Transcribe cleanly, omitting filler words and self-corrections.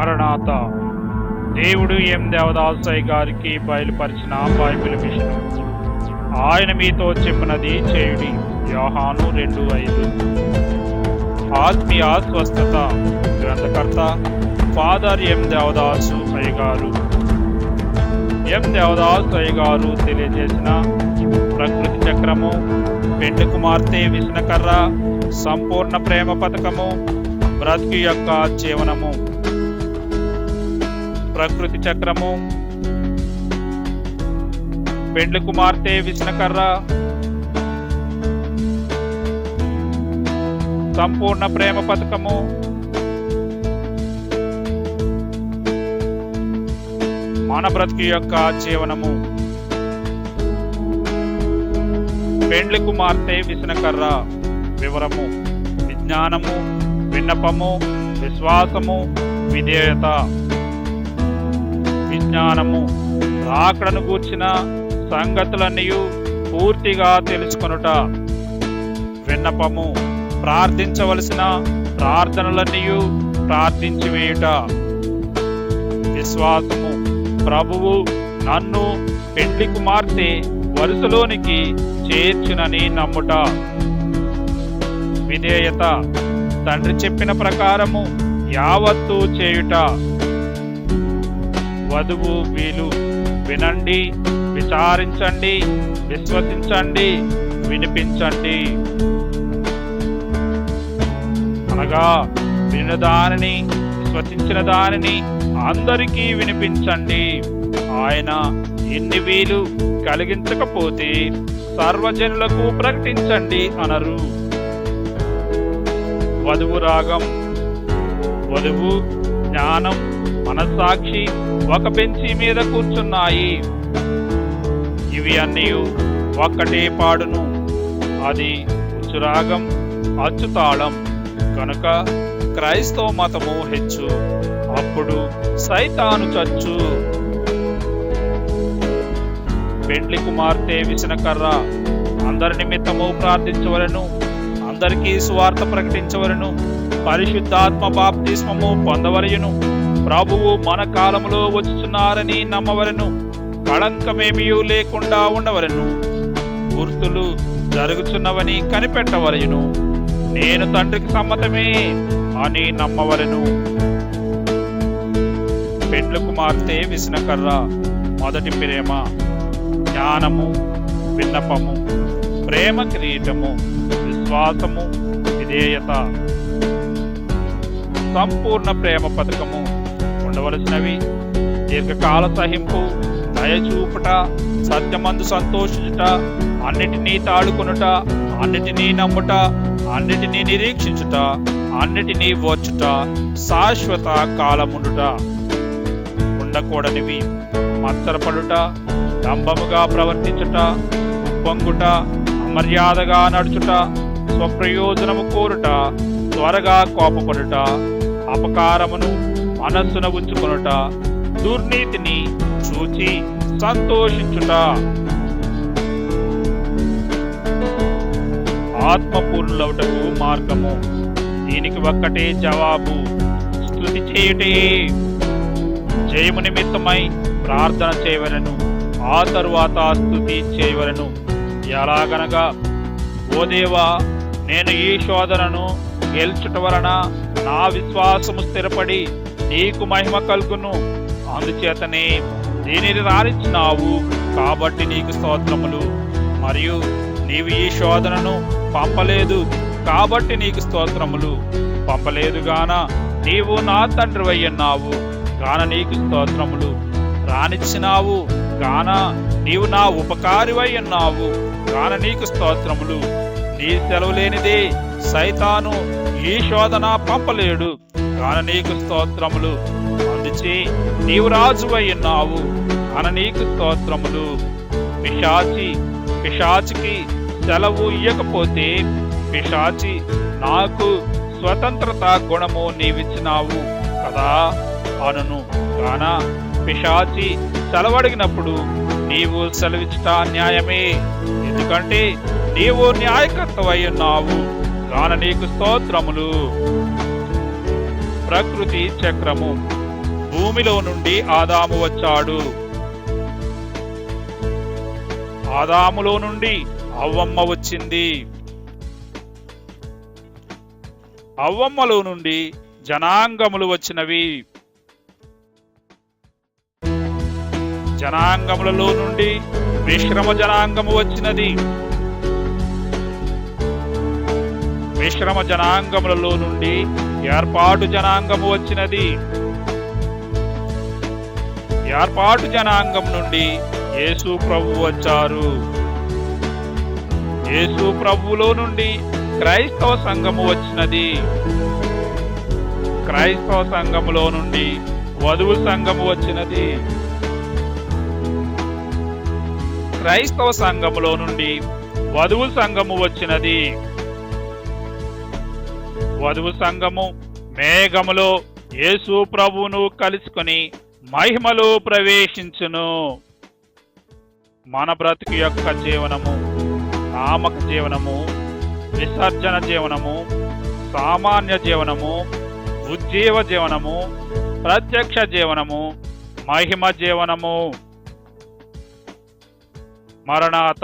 మరణాత దేవుడు దేవదాసయ్య గారికి బయలుపరిచిన బైబిల్ మిషన్. ఆయన మీతో చెప్పినది చేయుడి. యోహాను 2:5. ఆత్మీయ స్వస్థత. గ్రంథకర్త ఫాదర్ దేవదాసు అయ్య గారు. దేవదాసు అయ్య గారు తెలియజేసిన ప్రకృతి చక్రము, పెండ్లి కుమార్తె విసనకర్ర, సంపూర్ణ ప్రేమ పథకము, బ్రతుకు యొక్క జీవనము. ప్రకృతి చక్రము, పెండ్లి కుమార్తె విసనకర్ర, సంపూర్ణ ప్రేమ పథకము, మన బ్రతుకు యొక్క జీవనము. పెండ్లి కుమార్తె విసనకర్ర వివరము: విజ్ఞానము, విన్నపము, విశ్వాసము, విధేయత. విజ్ఞానము, రాకడను గూర్చిన సంగతులన్నీ పూర్తిగా తెలుసుకొనుట. విన్నపము, ప్రార్థించవలసిన ప్రార్థనలన్నీ ప్రార్థించి వేయుట. విశ్వాసము, ప్రభువు నన్ను పెండ్లి కుమార్తె వరుసలోనికి చేర్చునని నమ్ముట. విధేయత, తండ్రి చెప్పిన ప్రకారము యావత్తు చేయుట. వధువు వీలు: వినండి, విచారించండి, విశ్వసించండి, వినిపించండి. అనగా వినిన దానిని, విశ్వసించిన దానిని అందరికీ వినిపించండి. ఆయన ఎన్ని వీలు కలిగించకపోతే సర్వజనులకు ప్రకటించండి అనరు. వధువు రాగం. వధువు, జ్ఞానం, మనస్సాక్షి ఒక బెంచి మీద కూర్చున్నాయి. ఇవి అన్నీ ఒక్కటే పాడును. అది ఉచ్చురాగం, అచ్చుతాళం. కనుక క్రైస్తవ మతము హెచ్చు, అప్పుడు సైతాను చచ్చు. పెండ్లి కుమార్తె విసనకర్ర. అందరి నిమిత్తము ప్రార్థించవలను, అందరికీ సువార్త ప్రకటించవలను, పరిశుద్ధాత్మ బాప్తిస్మము పొందవలయును, ప్రభువు మన కాలములో వచ్చుచున్నారని నమ్మవలను, కళంకమేమీ లేకుండా ఉండవలను, గుర్తులు జరుగుచున్నవని కనిపెట్టవలయును, నేను తండ్రికి సమ్మతమే అని నమ్మవలను. పెండ్లి కుమార్తె విసనకర్ర మొదటి ప్రేమ. జ్ఞానము, విన్నపము, ప్రేమ కిరీటము, విశ్వాసము, విధేయత. సంపూర్ణ ప్రేమ పథకము. ఉండవలసినవి: దీర్ఘకాల సహింపు, దయచూపుట, సత్యమందు సంతోషించుట, అన్నిటినీ తాళుకొనుట, అన్నిటినీ నమ్ముట, అన్నిటినీ నిరీక్షించుట, అన్నిటినీ ఓర్చుట, శాశ్వత కాలముండుట. ఉండకూడనివి: మత్సరపడుట, డంబముగా ప్రవర్తించుట, ఉప్పొంగుట, అమర్యాదగా నడుచుట, స్వప్రయోజనము కోరుట, త్వరగా కోపపడుట, అపకారమును మనస్సున ఉంచుకొనుట, దుర్నీతిని చూచి సంతోషించుట. ఆత్మపూర్ణులవుటకు మార్గము. దీనికి ఒక్కటే జవాబు: స్తుతి చేయుటే. జయము నిమిత్తమై ప్రార్థన చేయవలను, ఆ తరువాత స్తుతి చేయవలను. ఎలాగనగా, ఓ దేవా, నేను ఈ శోధనను గెలుచుట వలన నా విశ్వాసము స్థిరపడి నీకు మహిమ కలుగును. అందుచేతనే దీనిని రానిచ్చినావు, కాబట్టి నీకు స్తోత్రములు. మరియు నీవు ఈ శోధనను పంపలేదు, కాబట్టి నీకు స్తోత్రములు. పంపలేదు గాన నీవు నా తండ్రి అయ్యన్నావు, గాన నీకు స్తోత్రములు. రానిచ్చినావు గాన నీవు నా ఉపకారివై అన్నావు, గాన నీకు స్తోత్రములు. నీ సెలవు లేనిదే సైతాను ఈ శోధన పంపలేడు, గాన నీకు స్తోత్రములు. అందుచే నీవు రాజువై ఉన్నావు, గాన నీకు స్తోత్రములు. పిశాచికి సెలవు ఇయ్యకపోతే పిశాచి నాకు స్వతంత్రత గుణము నీవిచ్చినావు కదా అనును. కాన పిశాచి సెలవడిగినప్పుడు నీవు సెలవిచ్చుట న్యాయమే, ఎందుకంటే నీవు న్యాయకర్తవై ఉన్నావు, గాన నీకు స్తోత్రములు. ప్రకృతి చక్రము. భూమిలో నుండి ఆదాము వచ్చాడు. ఆదాములో నుండి అవ్వమ్మ వచ్చింది. అవ్వమ్మలో నుండి జనాంగములు వచ్చినవి. జనాంగములలో నుండి మిశ్రమ జనాంగము వచ్చినది. మిశ్రమ జనాంగములలో నుండి ఏర్పాటు జనాంగము వచ్చినది. ఏర్పాటు జనాంగం నుండి యేసు ప్రభువు వచ్చారు. యేసు ప్రభువులో నుండి క్రైస్తవ సంఘము వచ్చినది. క్రైస్తవ సంఘములో నుండి వధువు సంఘము వచ్చినది. క్రైస్తవ సంఘములో నుండి వధువు సంఘము వచ్చినది. వధువు సంఘము మేఘములో యేసు ప్రభువును కలుసుకొని మహిమలో ప్రవేశించును. మన బ్రతుకు యొక్క జీవనము నామక జీవనము, విసర్జన జీవనము, సామాన్య జీవనము, ఉజ్జీవ జీవనము, ప్రత్యక్ష జీవనము, మహిమ జీవనము. మరణాత.